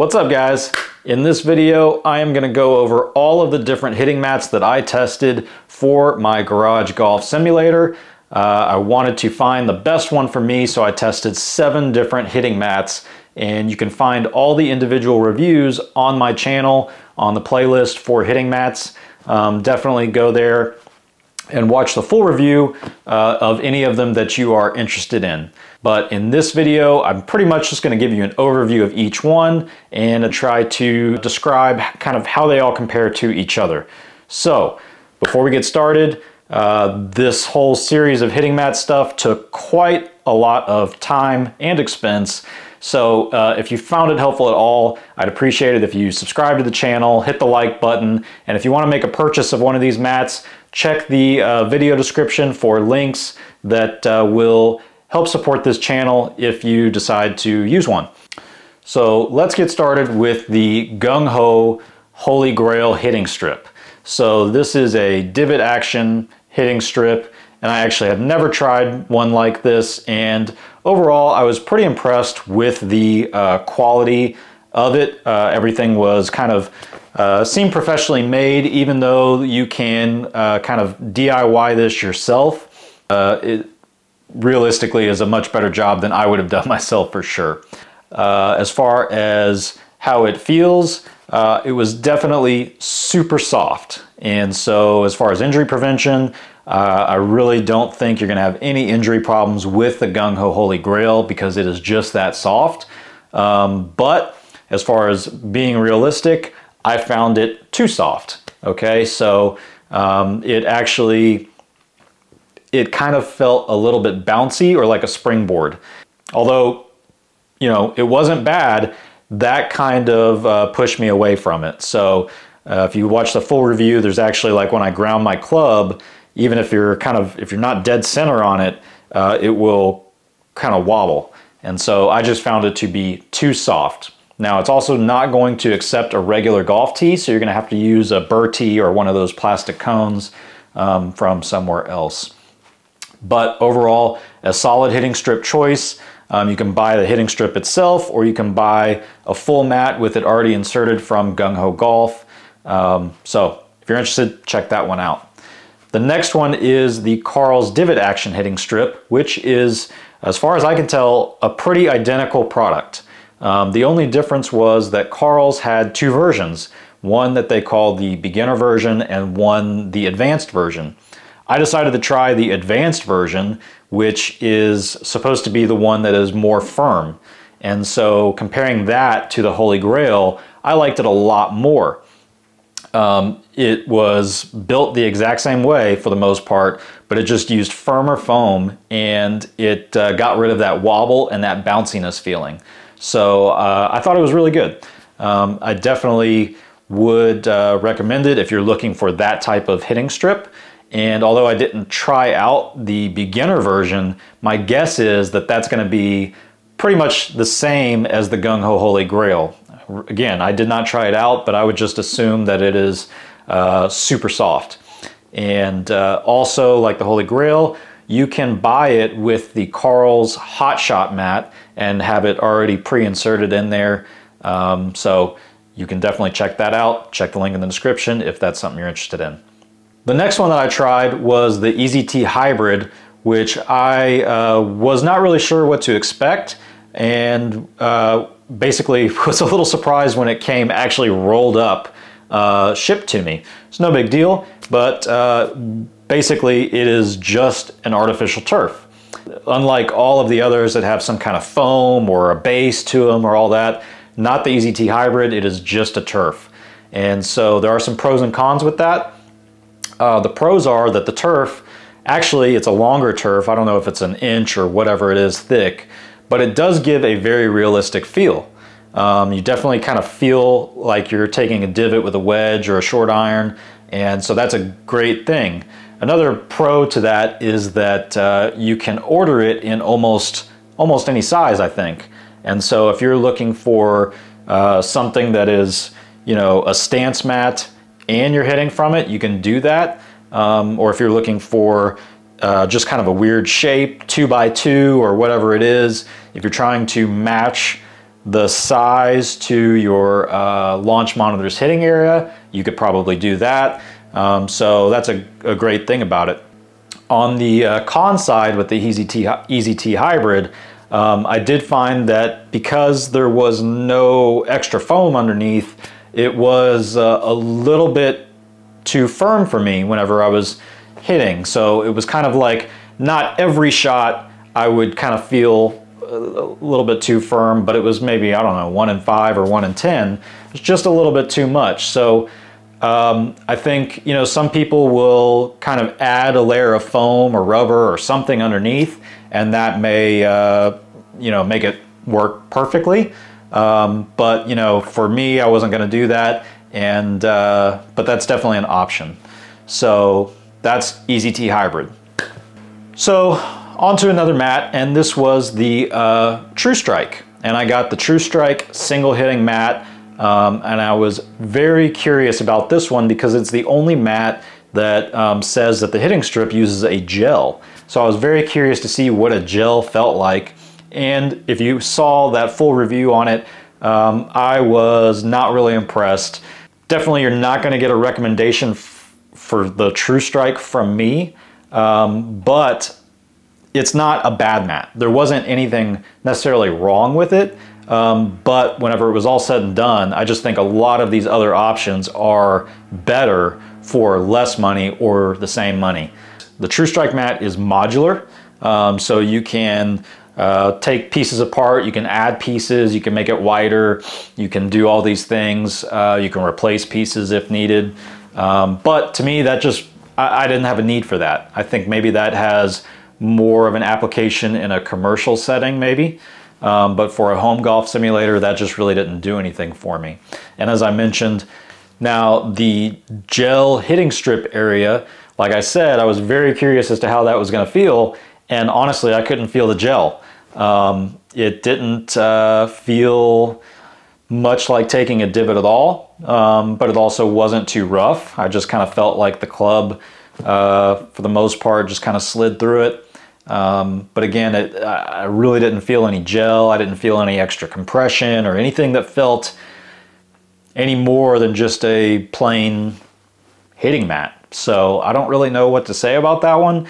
What's up, guys? In this video, I am going to go over all of the different hitting mats that I tested for my garage golf simulator. I wanted to find the best one for me, so I tested 7 different hitting mats, and you can find all the individual reviews on my channel on the playlist for hitting mats. Definitely go there and watch the full review of any of them that you are interested in. But in this video, I'm pretty much just going to give you an overview of each one and try to describe kind of how they all compare to each other. So before we get started, this whole series of hitting mat stuff took quite a lot of time and expense. So if you found it helpful at all, I'd appreciate it if you subscribe to the channel, hit the like button, and if you want to make a purchase of one of these mats, check the video description for links that will help support this channel if you decide to use one. So let's get started with the Gung Ho Holy Grail hitting strip. So this is a divot action hitting strip, and I actually have never tried one like this, and overall I was pretty impressed with the quality of it. Everything was kind of seemed professionally made, even though you can kind of DIY this yourself. It realistically is a much better job than I would have done myself for sure. As far as how it feels, it was definitely super soft. And so as far as injury prevention, I really don't think you're going to have any injury problems with the Gung Ho Holy Grail because it is just that soft. But as far as being realistic, I found it too soft. Okay, so it kind of felt a little bit bouncy or like a springboard. Although, you know, it wasn't bad, that kind of pushed me away from it. So if you watch the full review, there's actually, like, when I ground my club, even if you're not dead center on it, it will kind of wobble. And so I just found it to be too soft. Now, it's also not going to accept a regular golf tee, so you're going to have to use a burr tee or one of those plastic cones from somewhere else. But overall, a solid hitting strip choice. You can buy the hitting strip itself, or you can buy a full mat with it already inserted from Gung Ho Golf. So if you're interested, check that one out. The next one is the Karl's Divot Action hitting strip, which is, as far as I can tell, a pretty identical product. The only difference was that Karl's had 2 versions, one that they call the beginner version and one the advanced version. I decided to try the advanced version, which is supposed to be the one that is more firm. And so comparing that to the Holy Grail, I liked it a lot more. It was built the exact same way for the most part, but it just used firmer foam, and it got rid of that wobble and that bounciness feeling. So I thought it was really good. I definitely would recommend it if you're looking for that type of hitting strip. And although I didn't try out the beginner version, my guess is that that's going to be pretty much the same as the Gung Ho Holy Grail. Again, I did not try it out, but I would just assume that it is super soft. And also, like the Holy Grail, you can buy it with the Karl's Hot Shot mat and have it already pre-inserted in there. So you can definitely check that out. Check the link in the description if that's something you're interested in. The next one that I tried was the EZT Hybrid, which I was not really sure what to expect, and basically was a little surprised when it came actually rolled up, shipped to me. It's no big deal, but basically it is just an artificial turf. Unlike all of the others that have some kind of foam or a base to them or all that, not the EZT Hybrid, it is just a turf. And so there are some pros and cons with that. The pros are that the turf, actually it's a longer turf, I don't know if it's an inch or whatever it is thick, but it does give a very realistic feel. You definitely kind of feel like you're taking a divot with a wedge or a short iron, and so that's a great thing. Another pro to that is that you can order it in almost any size, I think. And so if you're looking for something that is, you know, a stance mat and you're hitting from it, you can do that. Or if you're looking for just kind of a weird shape, 2x2 or whatever it is, if you're trying to match the size to your launch monitor's hitting area, you could probably do that. So that's a great thing about it. On the con side with the EZT Hybrid, I did find that because there was no extra foam underneath, it was a little bit too firm for me whenever I was hitting. So it was kind of like not every shot I would kind of feel a little bit too firm, but it was maybe, I don't know, 1 in 5 or 1 in 10. It's just a little bit too much. So I think, you know, some people will kind of add a layer of foam or rubber or something underneath, and that may, you know, make it work perfectly. But, you know, for me, I wasn't going to do that. And, but that's definitely an option. So that's EZT Hybrid. So on to another mat, and this was the TrueStrike. And I got the TrueStrike single hitting mat. And I was very curious about this one because it's the only mat that says that the hitting strip uses a gel. So I was very curious to see what a gel felt like. And if you saw that full review on it, I was not really impressed. Definitely you're not going to get a recommendation for the TrueStrike from me, but it's not a bad mat. There wasn't anything necessarily wrong with it. But whenever it was all said and done, I just think a lot of these other options are better for less money or the same money. The TrueStrike mat is modular, so you can take pieces apart, you can add pieces, you can make it wider, you can do all these things, you can replace pieces if needed. But to me, that just, I didn't have a need for that. I think maybe that has more of an application in a commercial setting maybe. But for a home golf simulator, that just really didn't do anything for me. And as I mentioned, now the gel hitting strip area, like I said, I was very curious as to how that was going to feel. And honestly, I couldn't feel the gel. It didn't feel much like taking a divot at all, but it also wasn't too rough. I just kind of felt like the club, for the most part, just kind of slid through it. But again, I really didn't feel any gel. I didn't feel any extra compression or anything that felt any more than just a plain hitting mat. So I don't really know what to say about that one,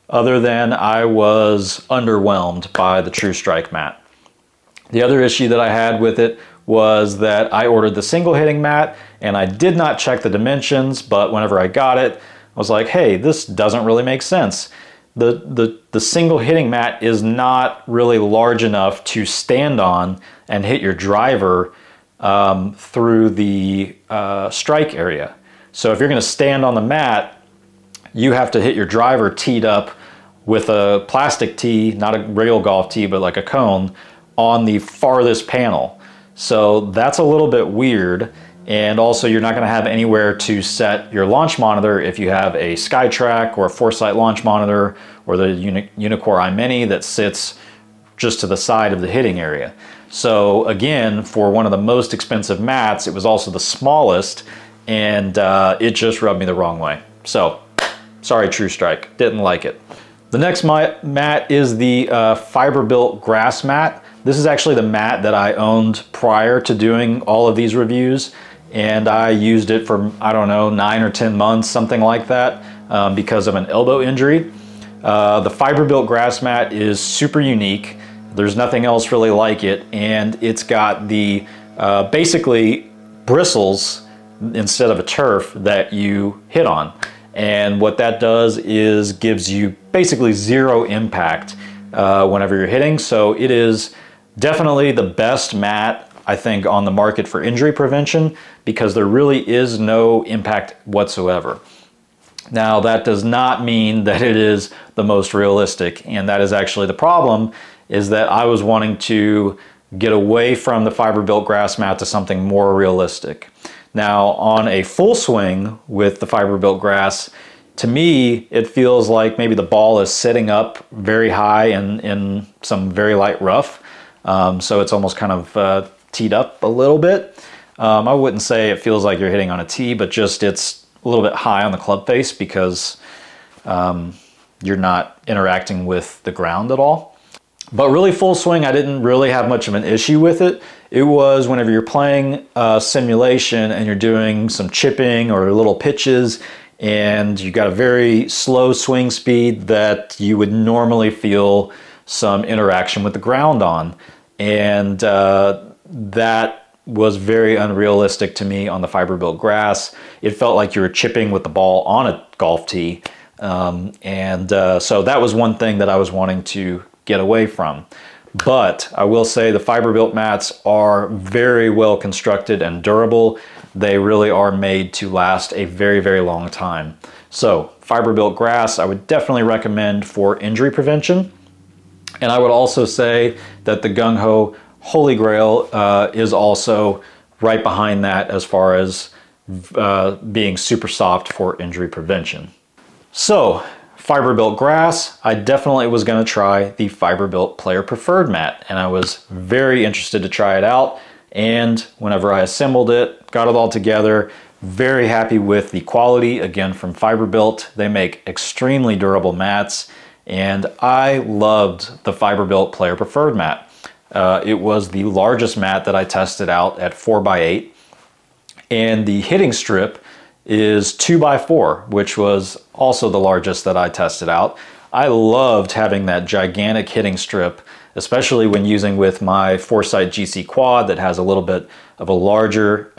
other than I was underwhelmed by the TrueStrike mat. The other issue that I had with it was that I ordered the single hitting mat and I did not check the dimensions, but whenever I got it, I was like, hey, this doesn't really make sense. The single hitting mat is not really large enough to stand on and hit your driver through the strike area. So if you're going to stand on the mat, you have to hit your driver teed up with a plastic tee, not a real golf tee, but like a cone, on the farthest panel. So that's a little bit weird. And also you're not going to have anywhere to set your launch monitor if you have a Skytrak or a Foresight launch monitor or the Unicore iMini that sits just to the side of the hitting area. So again, for one of the most expensive mats, it was also the smallest, and it just rubbed me the wrong way. So sorry, TrueStrike, didn't like it. The next mat is the Fiberbuilt Grass mat. This is actually the mat that I owned prior to doing all of these reviews, and I used it for, I don't know, 9 or 10 months, something like that, because of an elbow injury. The Fiberbuilt Grass mat is super unique. There's nothing else really like it, and it's got the basically bristles instead of a turf that you hit on. And what that does is gives you basically zero impact whenever you're hitting. So it is definitely the best mat, I think, on the market for injury prevention, because there really is no impact whatsoever. Now, that does not mean that it is the most realistic, and that is actually the problem, is that I was wanting to get away from the Fiberbuilt Grass mat to something more realistic. Now, on a full swing with the Fiberbuilt Grass, to me, it feels like maybe the ball is sitting up very high in some very light rough. So it's almost kind of teed up a little bit. I wouldn't say it feels like you're hitting on a tee, but just it's a little bit high on the club face because you're not interacting with the ground at all. But really full swing, I didn't really have much of an issue with it. It was whenever you're playing simulation and you're doing some chipping or little pitches and you got a very slow swing speed that you would normally feel some interaction with the ground on. And that was very unrealistic to me on the Fiberbuilt Grass. It felt like you were chipping with the ball on a golf tee. So that was one thing that I was wanting to get away from. But I will say the Fiberbuilt mats are very well constructed and durable. They really are made to last a very, very long time. So Fiberbuilt Grass, I would definitely recommend for injury prevention. And I would also say that the Gung Ho Holy Grail is also right behind that as far as being super soft for injury prevention. So Fiberbuilt Grass, I definitely was going to try the Fiberbuilt Player Preferred mat, and I was very interested to try it out. And whenever I assembled it, got it all together, very happy with the quality, again from Fiberbuilt. They make extremely durable mats, and I loved the Fiberbuilt Player Preferred mat. It was the largest mat that I tested out at 4x8, and the hitting strip is 2x4, which was also the largest that I tested out. I loved having that gigantic hitting strip, especially when using with my Foresight GC3 that has a little bit of a larger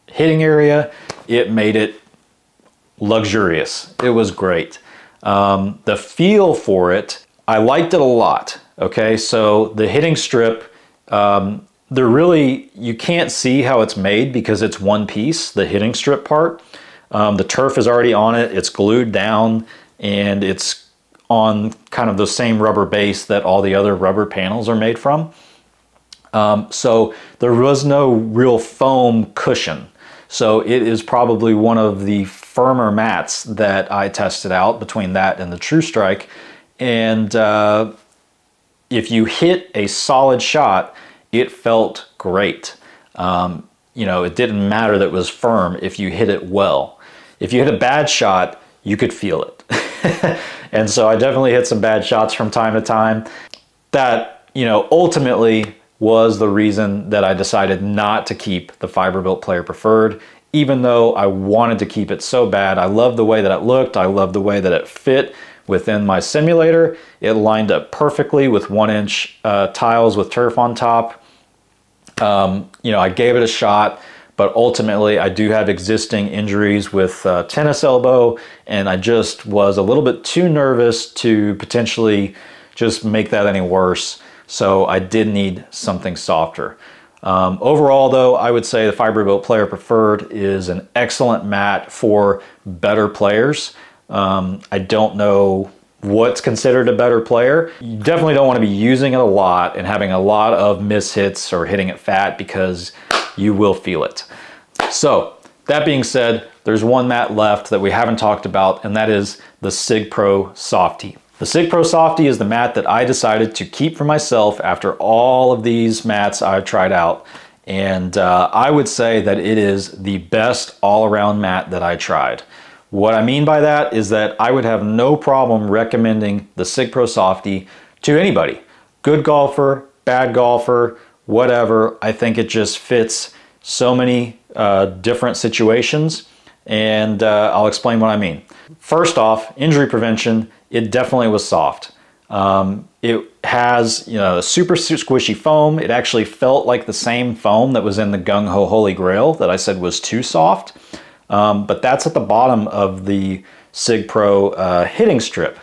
hitting area. It made it luxurious. It was great. The feel for it, I liked it a lot. Okay, so the hitting strip, you can't see how it's made because it's one piece, the hitting strip part. The turf is already on it, it's glued down, and it's on kind of the same rubber base that all the other rubber panels are made from. So there was no real foam cushion. So it is probably one of the firmer mats that I tested out between that and the TrueStrike. And if you hit a solid shot, it felt great. You know, it didn't matter that it was firm if you hit it well. If you hit a bad shot, you could feel it. And so I definitely hit some bad shots from time to time. That, you know, ultimately was the reason that I decided not to keep the Fiberbuilt Player Preferred, even though I wanted to keep it so bad. I loved the way that it looked. I loved the way that it fit within my simulator. It lined up perfectly with 1-inch tiles with turf on top. You know, I gave it a shot, but ultimately I do have existing injuries with tennis elbow, and I just was a little bit too nervous to potentially just make that any worse. So I did need something softer. Overall though, I would say the Fiberbuilt Player Preferred is an excellent mat for better players. I don't know what's considered a better player. You definitely don't want to be using it a lot and having a lot of mishits or hitting it fat, because you will feel it. So that being said, there's one mat left that we haven't talked about, and that is the SIGPro Softy. The SIGPro Softy is the mat that I decided to keep for myself after all of these mats I've tried out. And I would say that it is the best all-around mat that I tried. What I mean by that is that I would have no problem recommending the SIGPro Softy to anybody. Good golfer, bad golfer, whatever. I think it just fits so many different situations, and I'll explain what I mean. First off, injury prevention, it definitely was soft. It has, you know, a super squishy foam. It actually felt like the same foam that was in the Gung Ho Holy Grail that I said was too soft. But that's at the bottom of the SIGPro hitting strip.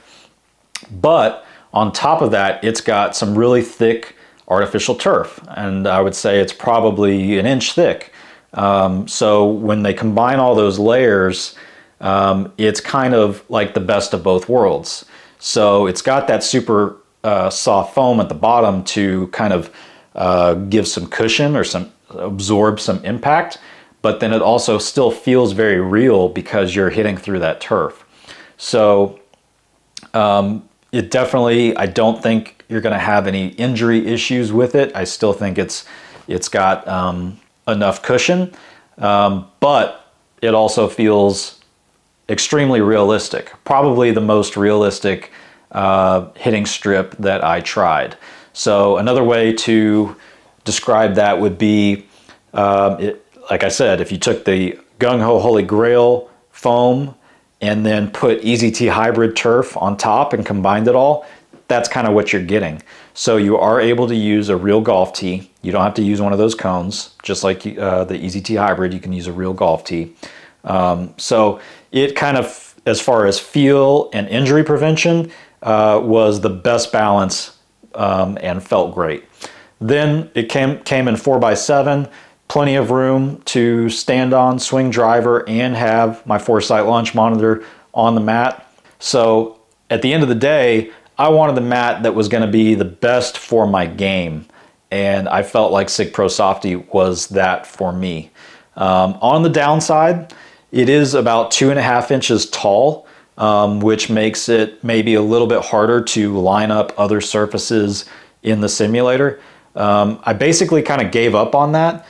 But on top of that, it's got some really thick artificial turf, and I would say it's probably 1 inch thick. So when they combine all those layers, it's kind of like the best of both worlds. So it's got that super soft foam at the bottom to kind of give some cushion or absorb some impact, but then it also still feels very real because you're hitting through that turf. So it definitely, I don't think you're going to have any injury issues with it. I still think it's got enough cushion, but it also feels extremely realistic. Probably the most realistic hitting strip that I tried. So another way to describe that would be, like I said, if you took the Gung Ho Holy Grail foam and then put EZT Hybrid turf on top and combined it all, that's kind of what you're getting. So you are able to use a real golf tee. You don't have to use one of those cones, just like the EZT Hybrid, you can use a real golf tee. So it kind of, as far as feel and injury prevention, was the best balance and felt great. Then it came in 4x7, plenty of room to stand on, swing driver, and have my Foresight launch monitor on the mat. So at the end of the day, I wanted the mat that was going to be the best for my game, and I felt like SIGPro Softy was that for me. On the downside, it is about 2.5 inches tall, which makes it maybe a little bit harder to line up other surfaces in the simulator. I basically kind of gave up on that,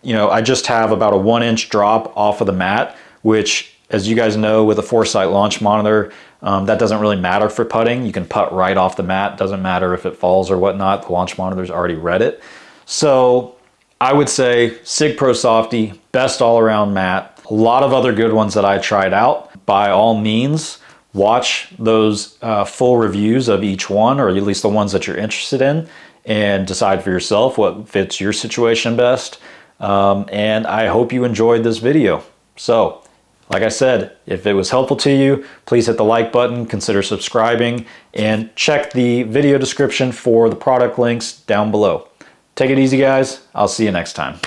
you know, I just have about a 1-inch drop off of the mat, which, as you guys know, with a Foresight launch monitor, that doesn't really matter for putting. You can putt right off the mat. Doesn't matter if it falls or whatnot. The launch monitor's already read it. So I would say SIGPro Softy, best all-around mat. A lot of other good ones that I tried out. By all means, watch those full reviews of each one, or at least the ones that you're interested in, and decide for yourself what fits your situation best. And I hope you enjoyed this video. So, like I said, if it was helpful to you, please hit the like button, consider subscribing, and check the video description for the product links down below. Take it easy, guys. I'll see you next time.